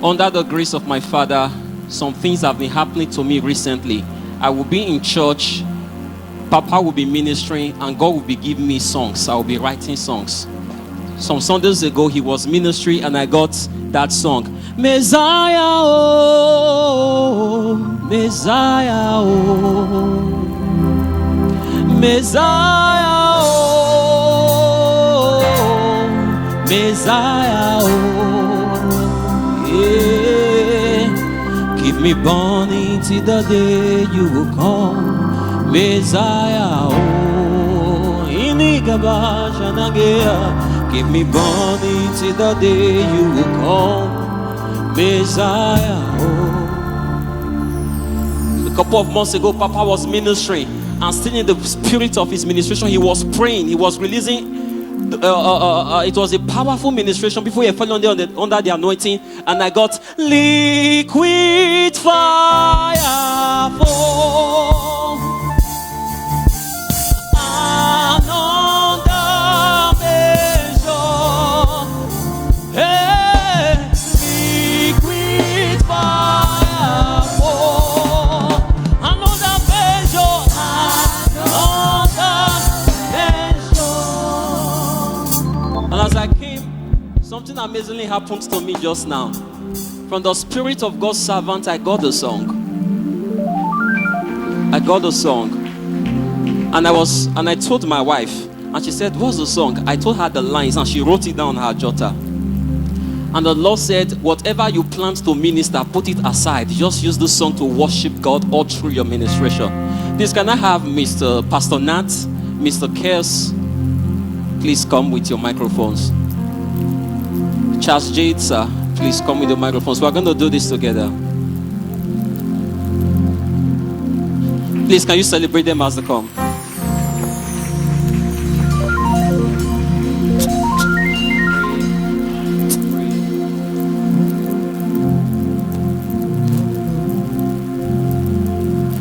Under the grace of my Father, some things have been happening to me recently. I will be in church, Papa will be ministering, and God will be giving me songs. I will be writing songs. Some Sundays ago, he was ministry, and I got that song. Messiah, oh, Messiah, oh, Messiah, oh, Messiah, oh, yeah. Keep me burning till the day you will come, Messiah, oh, Inigaba Shanagea. Keep me burning till the day you will come, Messiah. Oh. A couple of months ago, Papa was ministering, and still in the spirit of his ministration, he was praying. He was releasing. It was a powerful ministration before he fell under the anointing, and I got liquid fire fall. Something amazingly happened to me just now. From the spirit of God's servant, I got a song. And I told my wife, and she said, "What's the song?" I told her the lines, and she wrote it down on her jotter. And the Lord said, "Whatever you plan to minister, put it aside. Just use this song to worship God all through your ministration." Please, can I have Mr. Pastor Nat, Mr. Kers, please come with your microphones. Charles Jade, sir, please come with the microphones. We're going to do this together. Please, can you celebrate them as they come?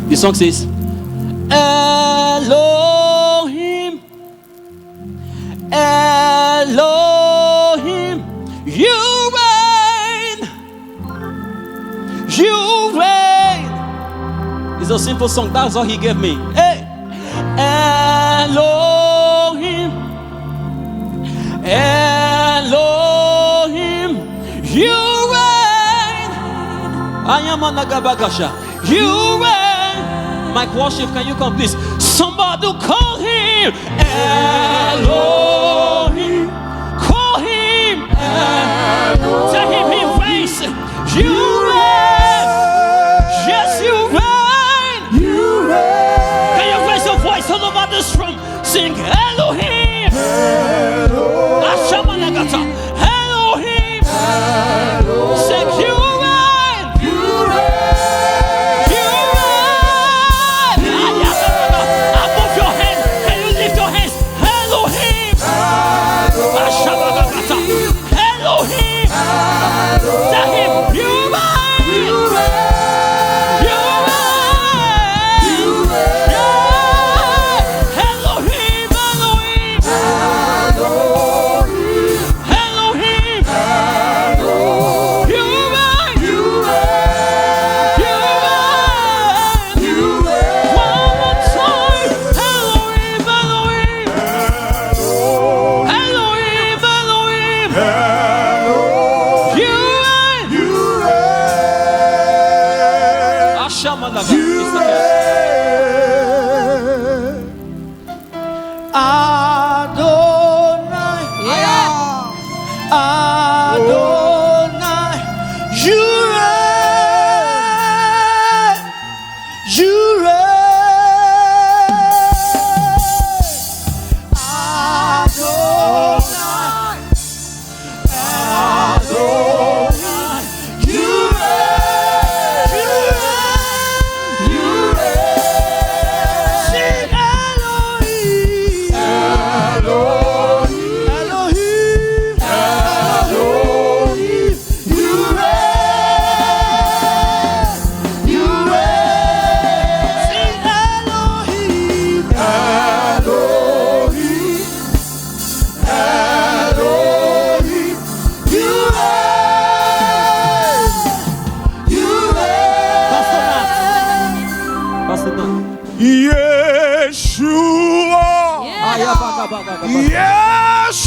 The song says, Elohim, Elohim, you reign, you reign. It's a simple song, that's all he gave me. Hey, Elohim, Elohim, you reign. I am a Nagabagasha, you reign. Mike worship, can you come please? Somebody call him Elohim. Call him Elohim. Tell him he reigns. You reign. Yes, you reign. You reign. Can you raise your voice all over this room? Sing Elohim. Elohim. Ashamanagata. Elohim. Elohim. Sing you. Elohim,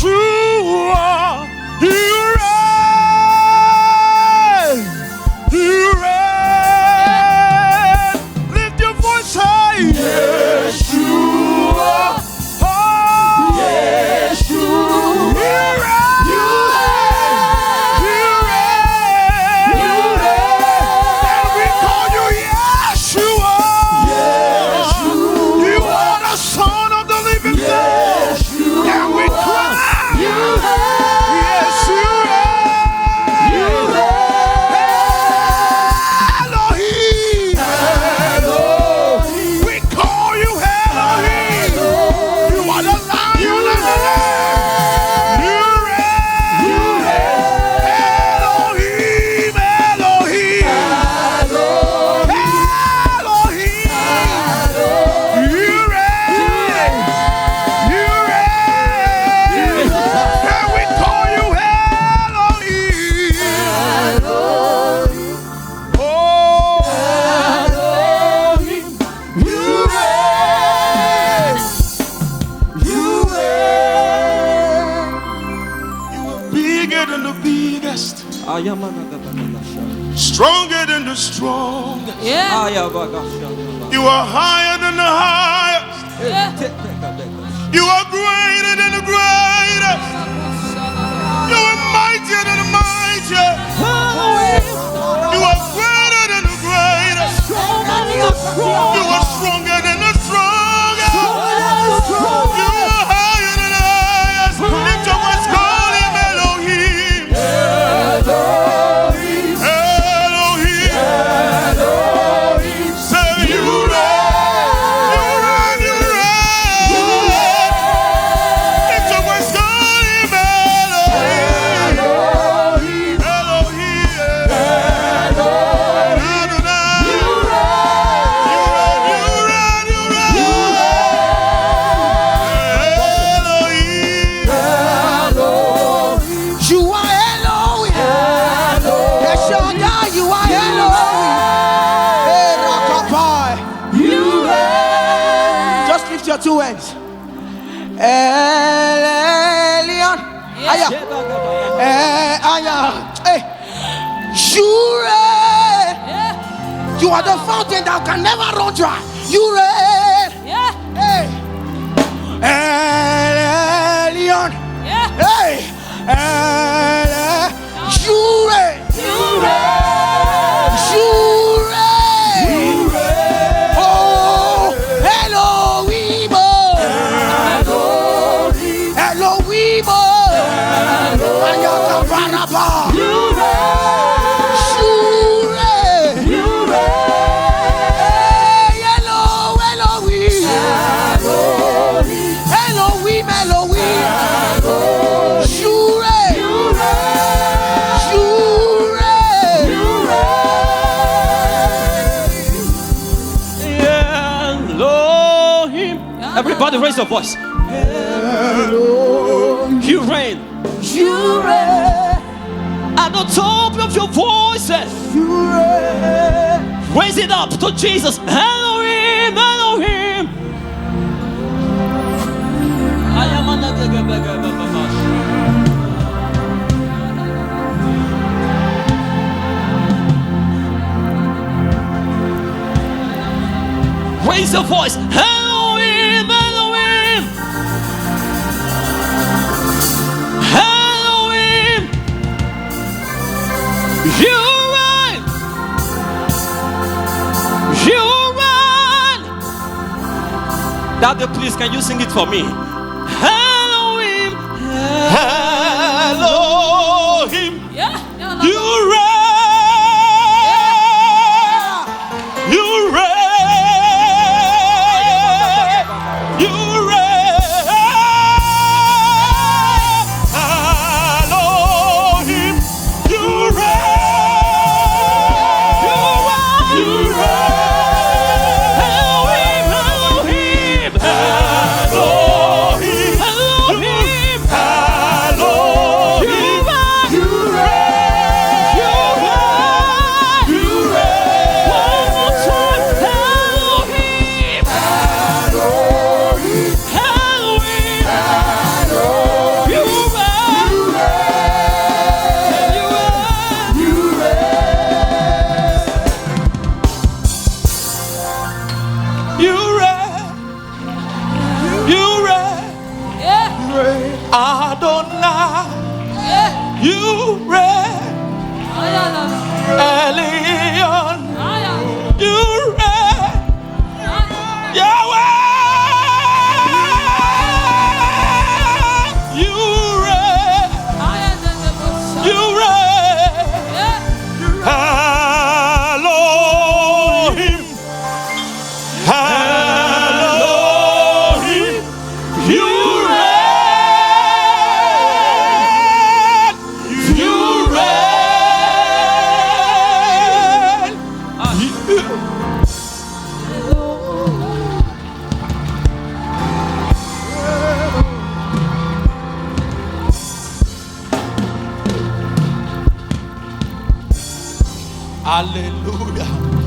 Yeshua, you reign. You reign. Lift your voice high. Yeshua. Oh, Yeshua. You reign. You reign. You reign. And we call you Yeshua. Yeshua. You are the Son of the living God. Yeshua. And we cry. You reign. Yeshua. You reign. Elohim. Elohim. We call you Elohim. You are the Lion of the Lamb. You reign. You reign. Elohim. Elohim. Elohim. You reign. You reign. And we call you Elohim. Oh, Elohim. You reign. You reign. You are bigger than the biggest, stronger than the strongest. Yeah. You are higher than the highest. You are greater than the greatest. You are mightier than the mightiest. You are greater than the greatest. You are stronger than the strongest. You are higher than the highest. Lift your voice, call him Elohim. Elohim. Say you reign. You reign. Lift your voice, call him Elohim. Elohim. Adonai. You reign. Elohim. You are Elohim. Yes, you are Elohim. Hey, Rakapai. You reign. Just lift your two hands. Elion. Aya. Aya. Hey. You reign. Yeah. You are the fountain that can never run dry. You reign. Yeah. Hey. Elion. Yeah. Hey. You reign. You reign. You reign. Oh, Elohim. Elohim. Ayakaparaba. You reign. Hey, Elohim. Elohim. You reign. You reign. Elohim. Everybody raise your voice. You reign. You reign. At the top of your voices, You reign. raise it up to Jesus. Elohim, Elohim. Raise your voice. Elohim, Elohim. Elohim. You reign. You reign. Daddy, please, can you sing it for me? Elohim. Elohim. Yeah. You reign. You reign. You reign. Elohim. You reign. You reign. Elohim. Elohim. Elohim. Hallelujah.